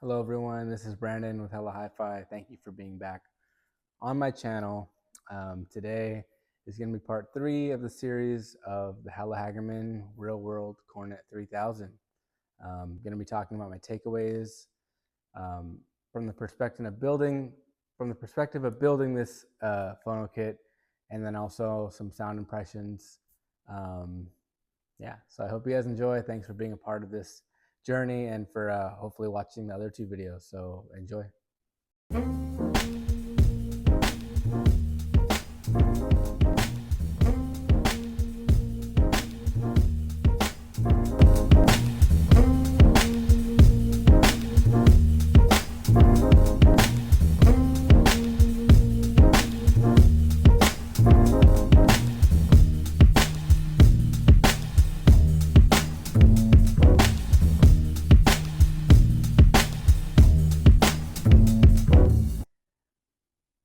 Hello everyone, this is Brandon with Hi-Fi. Thank you for being back on my channel. Today is going to be part 3 of the series of the Hagerman Real World Cornet 3000. I'm going to be talking about my takeaways um, from the perspective of building this phono kit, and then also some sound impressions. Yeah, so I hope you guys enjoy. Thanks for being a part of this journey and for hopefully watching the other 2 videos. So enjoy.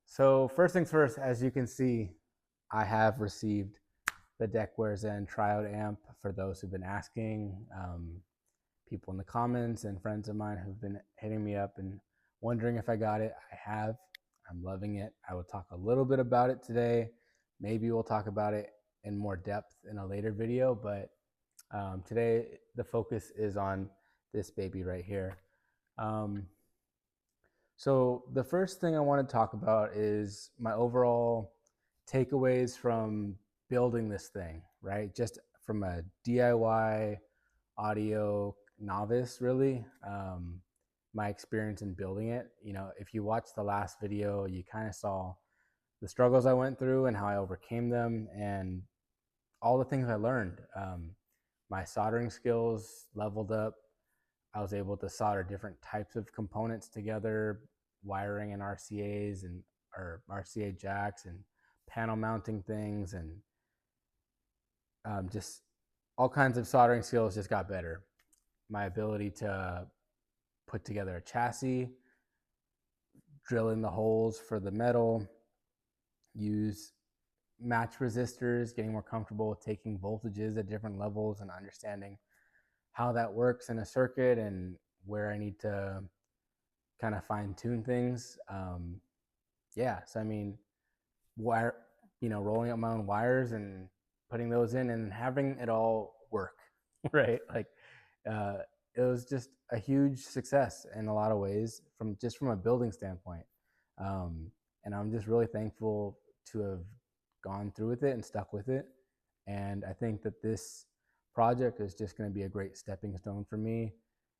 So first things first, as you can see, I have received the Deckwares and Triout amp for those who've been asking. People in the comments and friends of mine who've been hitting me up and wondering if I got it. I have. I'm loving it. I will talk a little bit about it today. Maybe we'll talk about it in more depth in a later video, but today the focus is on this baby right here. So the first thing I want to talk about is my overall takeaways from building this thing, right? Just from a DIY audio novice, really. My experience in building it. You know, if you watched the last video, you kind of saw the struggles I went through and how I overcame them and all the things I learned. My soldering skills leveled up. I was able to solder different types of components together, wiring and RCAs and or RCA jacks and panel mounting things, and just all kinds of soldering skills just got better. My ability to put together a chassis, drill in the holes for the metal, use match resistors, getting more comfortable with taking voltages at different levels and understanding how that works in a circuit and where I need to kind of fine tune things. Yeah, so I mean, rolling up my own wires and putting those in and having it all work, right? Like, uh, it was just a huge success in a lot of ways from a building standpoint. And I'm just really thankful to have gone through with it and stuck with it. And I think that this project is just going to be a great stepping stone for me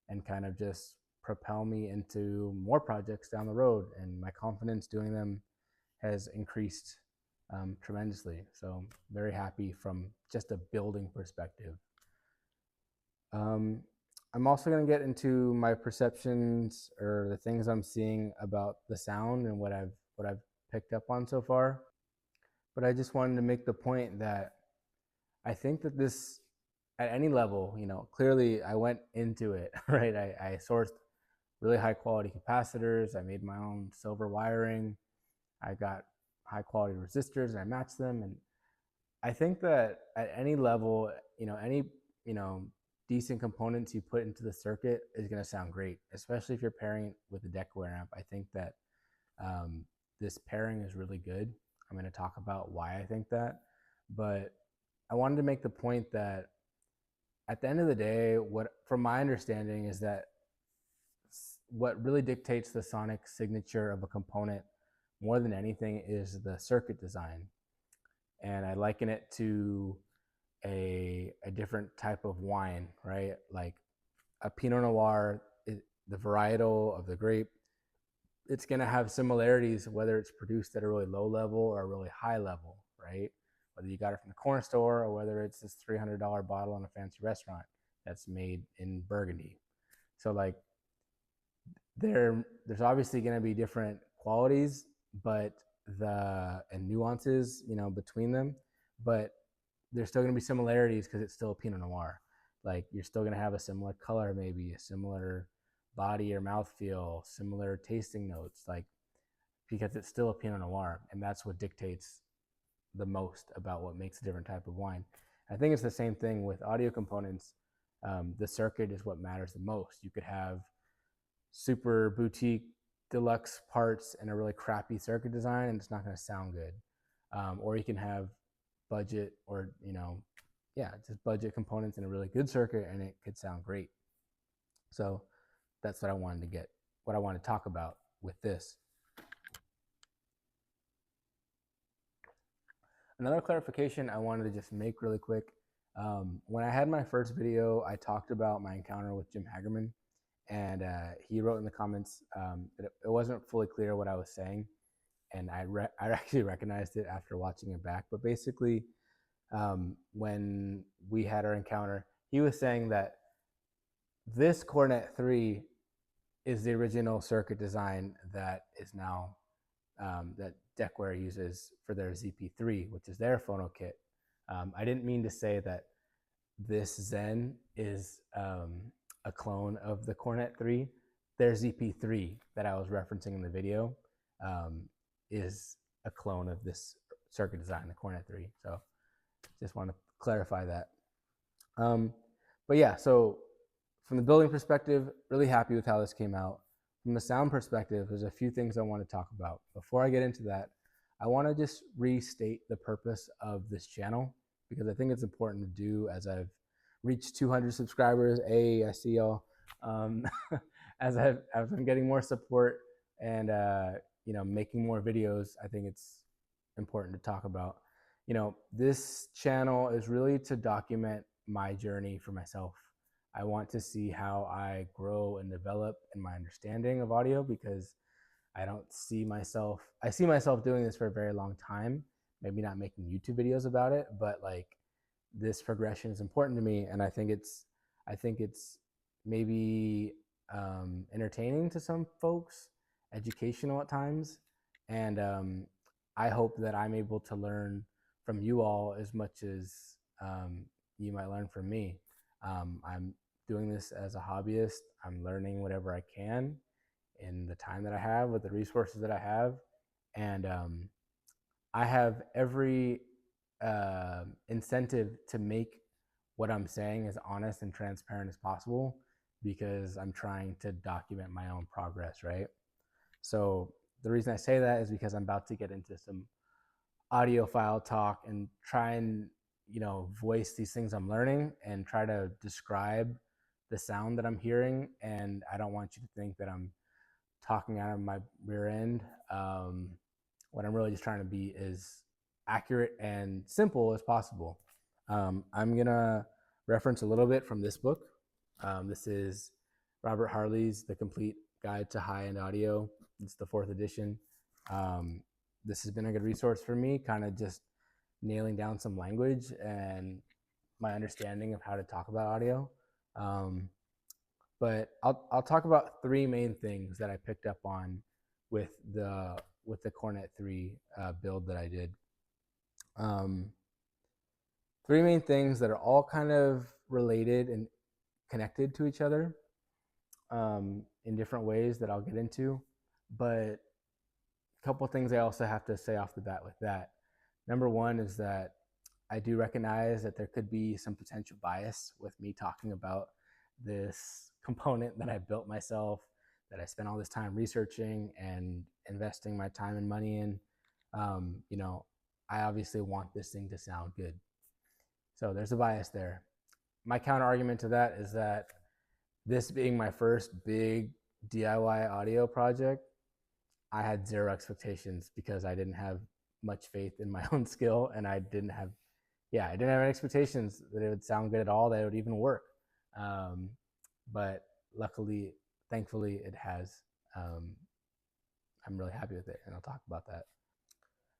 and kind of just propel me into more projects down the road. And my confidence doing them has increased tremendously. So very happy from just a building perspective. I'm also going to get into my perceptions or the things I'm seeing about the sound and what I've picked up on so far. But I just wanted to make the point that I think that this, at any level, clearly I went into it, right? I sourced really high quality capacitors. I made my own silver wiring. I got high quality resistors and I matched them. And I think that at any level, any, decent components you put into the circuit is going to sound great, especially if you're pairing it with a Deckware amp. I think that this pairing is really good. I'm going to talk about why I think that, but I wanted to make the point that at the end of the day, what, from my understanding, is that what really dictates the sonic signature of a component more than anything is the circuit design. And I liken it to a different type of wine, right? Like a Pinot Noir, the varietal of the grape, it's going to have similarities whether it's produced at a really low level or a really high level, right? Whether you got it from the corner store or whether it's this $300 bottle in a fancy restaurant that's made in Burgundy. So like there's obviously going to be different qualities, but and nuances, between them, but there's still going to be similarities because it's still a Pinot Noir. Like you're still going to have a similar color, maybe a similar body or mouthfeel, similar tasting notes, like because it's still a Pinot Noir, and that's what dictates the most about what makes a different type of wine. I think it's the same thing with audio components. The circuit is what matters the most. You could have super boutique deluxe parts and a really crappy circuit design, and it's not going to sound good. Or you can have budget, or just budget components in a really good circuit, and it could sound great. So that's what I wanted to talk about with this. Another clarification I wanted to just make really quick. When I had my first video, I talked about my encounter with Jim Hagerman, and he wrote in the comments that it wasn't fully clear what I was saying, and I actually recognized it after watching it back. But basically, when we had our encounter, he was saying that this Cornet 3 is the original circuit design that is now that Deckware uses for their ZP3, which is their phono kit. I didn't mean to say that this Zen is a clone of the Cornet 3. Their ZP3 that I was referencing in the video is a clone of this circuit design, the Cornet 3. So just want to clarify that. But yeah, so from the building perspective, really happy with how this came out. From the sound perspective, there's a few things I want to talk about. Before I get into that, I want to just restate the purpose of this channel, because I think it's important to do as I've reached 200 subscribers. I see y'all. As I've been getting more support and making more videos, I think it's important to talk about. This channel is really to document my journey for myself. I want to see how I grow and develop in my understanding of audio, because I see myself doing this for a very long time, maybe not making YouTube videos about it, but like this progression is important to me. And I think it's maybe entertaining to some folks, educational at times. And I hope that I'm able to learn from you all as much as you might learn from me. I'm doing this as a hobbyist. I'm learning whatever I can in the time that I have with the resources that I have. And I have every incentive to make what I'm saying as honest and transparent as possible, because I'm trying to document my own progress, right? So the reason I say that is because I'm about to get into some audiophile talk and try and voice these things I'm learning and try to describe the sound that I'm hearing. And I don't want you to think that I'm talking out of my rear end. What I'm really just trying to be is accurate and simple as possible. I'm gonna reference a little bit from this book. This is Robert Harley's The Complete Guide to High-End Audio. It's the 4th edition. This has been a good resource for me, kind of just nailing down some language and my understanding of how to talk about audio. But I'll talk about 3 main things that I picked up on with the Cornet 3 build that I did. 3 main things that are all kind of related and connected to each other in different ways that I'll get into. But a couple of things I also have to say off the bat with that. Number one is that I do recognize that there could be some potential bias with me talking about this component that I built myself, that I spent all this time researching and investing my time and money in. I obviously want this thing to sound good. So there's a bias there. My counter argument to that is that this being my first big DIY audio project, I had 0 expectations, because I didn't have much faith in my own skill, and I didn't have any expectations that it would sound good at all, that it would even work. But luckily, thankfully, it has. I'm really happy with it, and I'll talk about that.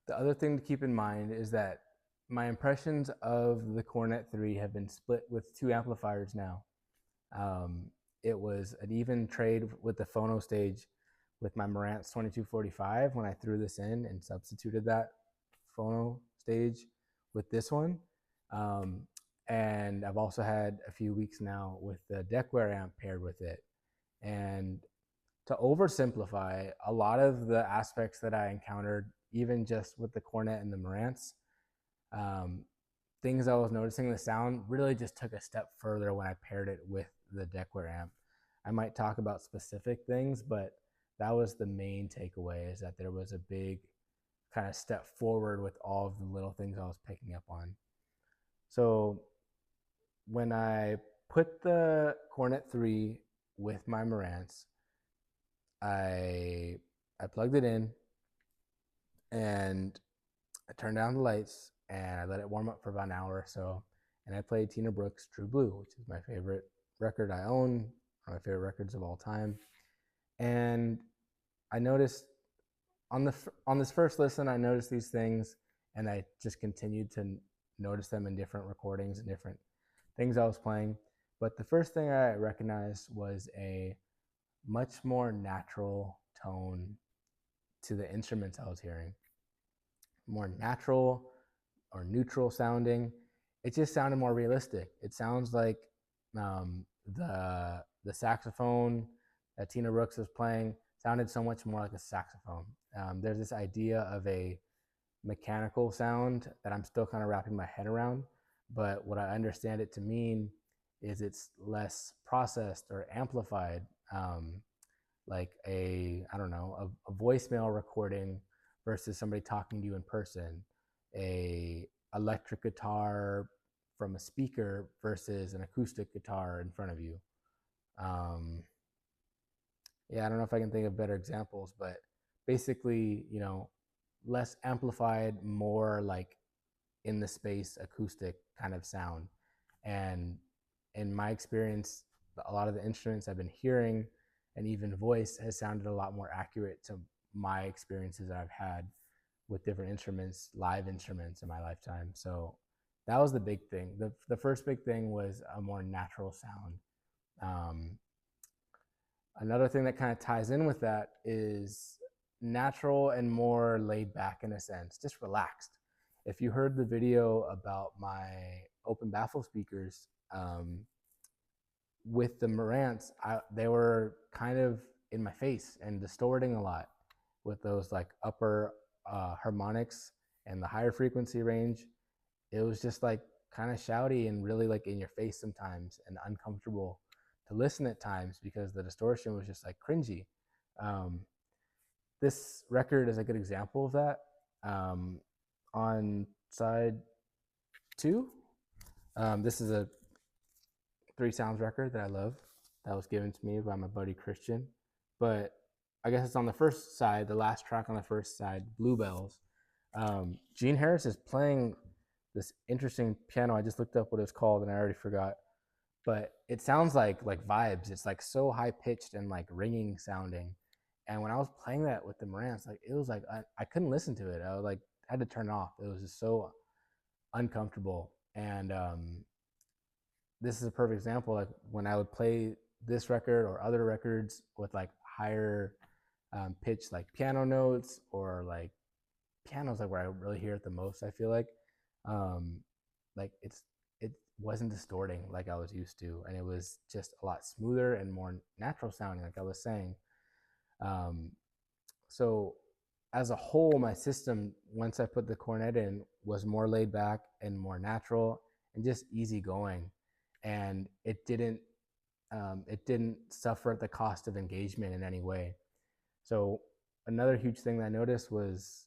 The other thing to keep in mind is that my impressions of the Cornet 3 have been split with 2 amplifiers now. It was an even trade with the Phono stage with my Marantz 2245 when I threw this in and substituted that Phono stage with this one. And I've also had a few weeks now with the Deckware amp paired with it. And to oversimplify, a lot of the aspects that I encountered, even just with the Cornet and the Marantz, things I was noticing, the sound really just took a step further when I paired it with the Deckware amp. I might talk about specific things, but that was the main takeaway, is that there was a big kind of step forward with all of the little things I was picking up on. So when I put the Cornet 3 with my Marantz, I plugged it in and I turned down the lights and I let it warm up for about an hour or so. And I played Tina Brooks' True Blue, which is my favorite record I own, one of my favorite records of all time. And I noticed on this first listen, I noticed these things, and I just continued to notice them in different recordings and different things I was playing. But the first thing I recognized was a much more natural tone to the instruments I was hearing. More natural or neutral sounding. It just sounded more realistic. It sounds like the saxophone that Tina Brooks was playing sounded so much more like a saxophone. There's this idea of a mechanical sound that I'm still kind of wrapping my head around, but what I understand it to mean is it's less processed or amplified, like I don't know, a voicemail recording versus somebody talking to you in person, a electric guitar from a speaker versus an acoustic guitar in front of you. Yeah, I don't know if I can think of better examples, but basically, less amplified, more like in the space acoustic kind of sound. And in my experience, a lot of the instruments I've been hearing and even voice has sounded a lot more accurate to my experiences that I've had with different instruments, live instruments in my lifetime. So that was the big thing. The first big thing was a more natural sound. Another thing that kind of ties in with that is natural and more laid back in a sense, just relaxed. If you heard the video about my open baffle speakers with the Marantz, they were kind of in my face and distorting a lot with those like upper harmonics and the higher frequency range. It was just like kind of shouty and really like in your face sometimes and uncomfortable to listen at times because the distortion was just like cringy. This record is a good example of that. On side 2, this is a 3 sounds record that I love that was given to me by my buddy Christian. But I guess it's on the first side, the last track on the first side, Bluebells. Gene Harris is playing this interesting piano. I just looked up what it's called and I already forgot. But it sounds like vibes. It's like so high pitched and like ringing sounding. And when I was playing that with the Marantz, like it was like I couldn't listen to it. I was like had to turn it off. It was just so uncomfortable. And this is a perfect example. Like when I would play this record or other records with like higher pitch, like piano notes or like piano's like where I really hear it the most. I feel like it wasn't distorting like I was used to, and it was just a lot smoother and more natural sounding, like I was saying. So as a whole, my system, once I put the cornet in, was more laid back and more natural and just easygoing, and it didn't suffer at the cost of engagement in any way. So another huge thing that I noticed was,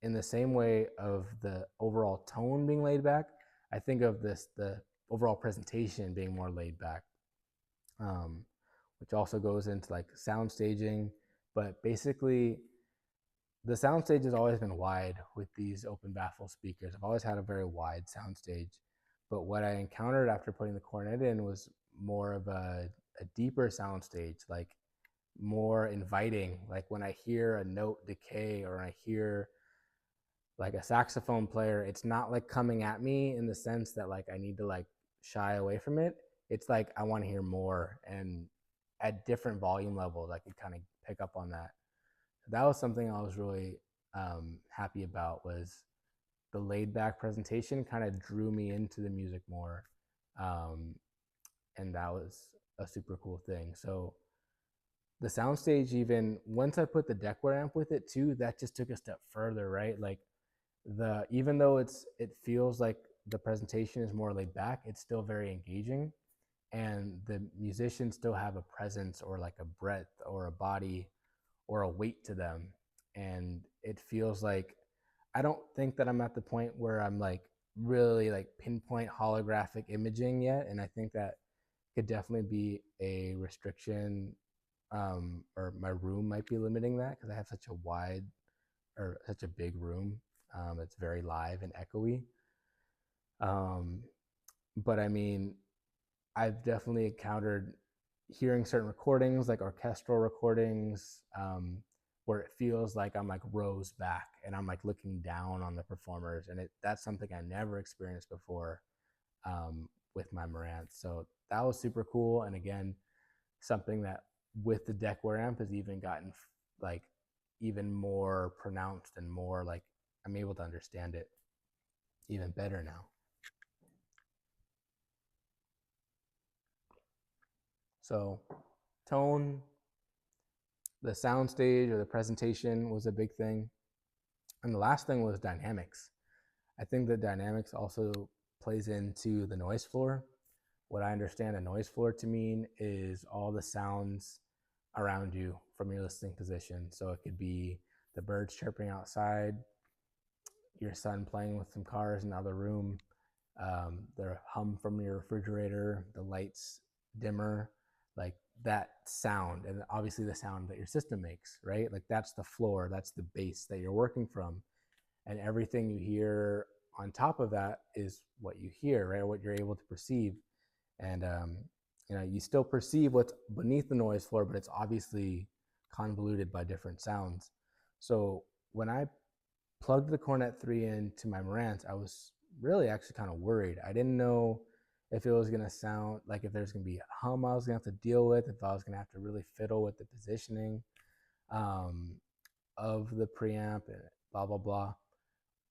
in the same way of the overall tone being laid back, I think of the overall presentation being more laid back, which also goes into like sound staging. But basically, the sound stage has always been wide with these open baffle speakers. I've always had a very wide sound stage. But what I encountered after putting the cornet in was more of a deeper sound stage, like more inviting. Like when I hear a note decay or I hear like a saxophone player, it's not like coming at me in the sense that like I need to like shy away from it. It's like I want to hear more, and at different volume levels I could kind of pick up on that. That was something I was really happy about, was the laid back presentation kind of drew me into the music more, and that was a super cool thing. So the soundstage, even once I put the Deckware amp with it too, that just took a step further, right? Like even though it feels like the presentation is more laid back, it's still very engaging. and the musicians still have a presence or like a breadth or a body or a weight to them. And it feels like, I don't think that I'm at the point where I'm like really like pinpoint holographic imaging yet. And I think that could definitely be a restriction, or my room might be limiting that because I have such a wide or such a big room. It's very live and echoey. Um, but I mean, I've definitely encountered hearing certain recordings, like orchestral recordings, where it feels like I'm like rows back and I'm like looking down on the performers, and that's something I never experienced before, with my Marantz. So that was super cool, and again, something that with the Deckware amp has even gotten like even more pronounced and more like I'm able to understand it even better now. So tone, the soundstage or the presentation was a big thing. And the last thing was dynamics. I think the dynamics also plays into the noise floor. What I understand a noise floor to mean is all the sounds around you from your listening position. So it could be the birds chirping outside, your son playing with some cars in the other room, the hum from your refrigerator, the lights dimmer, like that sound, and obviously the sound that your system makes, right? Like that's the floor, that's the base that you're working from, and everything you hear on top of that is what you hear, right? Or what you're able to perceive, and you still perceive what's beneath the noise floor, but it's obviously convoluted by different sounds. So when I plugged the Cornet 3 into my Marantz, I was really actually kind of worried. I didn't know if it was going to sound like, if there's going to be a hum I was going to have to deal with, if I was going to have to really fiddle with the positioning, um, of the preamp and blah, blah, blah.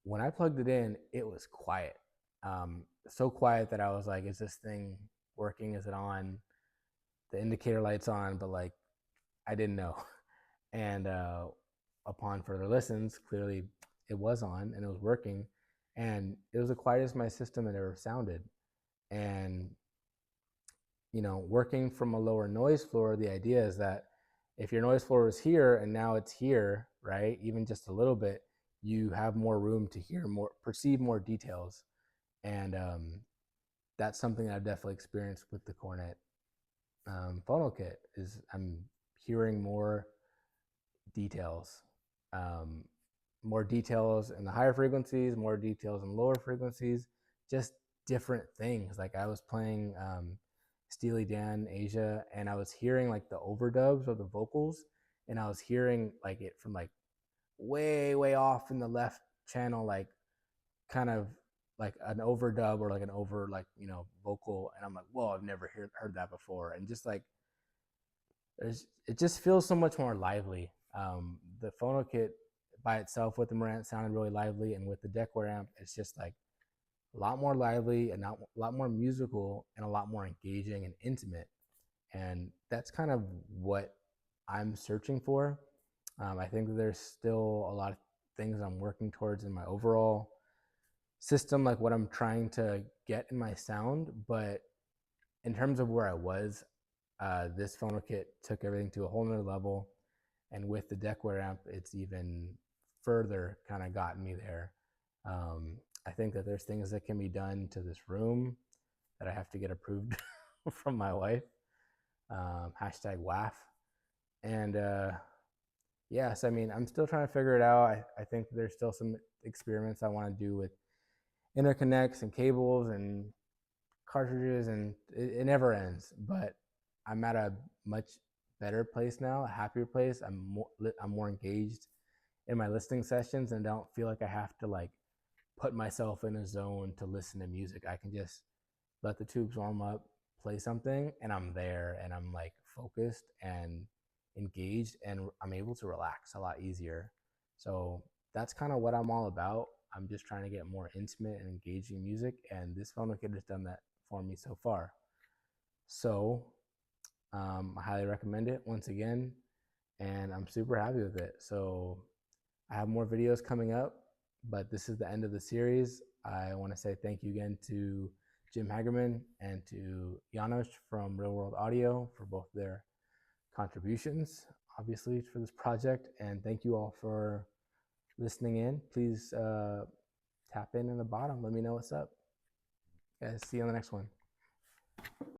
When I plugged it in, it was quiet. So quiet that I was like, is this thing working? Is it on? The indicator light's on, but like, I didn't know. And upon further listens, clearly it was on and it was working, and it was the quietest my system had ever sounded. And working from a lower noise floor, the idea is that if your noise floor is here and now it's here, right, even just a little bit, you have more room to hear more, perceive more details. And that's something that I've definitely experienced with the Cornet Phono kit. Is I'm hearing details, um, more details in the higher frequencies, more details in lower frequencies, just different things. Like I was playing Steely Dan Asia, and I was hearing like the overdubs of the vocals, and I was hearing like it from like way, way off in the left channel, like kind of like an overdub or like an over like vocal, and I'm like, whoa, I've never heard that before. And just like it just feels so much more lively. The Phono kit by itself with the Marantz sounded really lively, and with the Deckware amp, it's just like a lot more lively and a lot more musical and a lot more engaging and intimate. And that's kind of what I'm searching for. I think that there's still a lot of things I'm working towards in my overall system, like what I'm trying to get in my sound. But in terms of where I was, this Phono kit took everything to a whole nother level. And with the Deckware amp, it's even further kind of gotten me there. I think that there's things that can be done to this room that I have to get approved from my wife. Hashtag WAF. And yes, I mean, I'm still trying to figure it out. I think there's still some experiments I want to do with interconnects and cables and cartridges, and it never ends. But I'm at a much better place now, a happier place. I'm more engaged in my listening sessions, and don't feel like I have to like put myself in a zone to listen to music. I can just let the tubes warm up, play something, and I'm there, and I'm like focused and engaged, and I'm able to relax a lot easier. So that's kind of what I'm all about. I'm just trying to get more intimate and engaging music, and this Phono kit has done that for me so far. So I highly recommend it once again, and I'm super happy with it. So I have more videos coming up, but this is the end of the series. I want to say thank you again to Jim Hagerman and to Janos from Real World Audio for both their contributions, obviously, for this project. And thank you all for listening in. Please tap in the bottom. Let me know what's up. Guys, see you on the next one.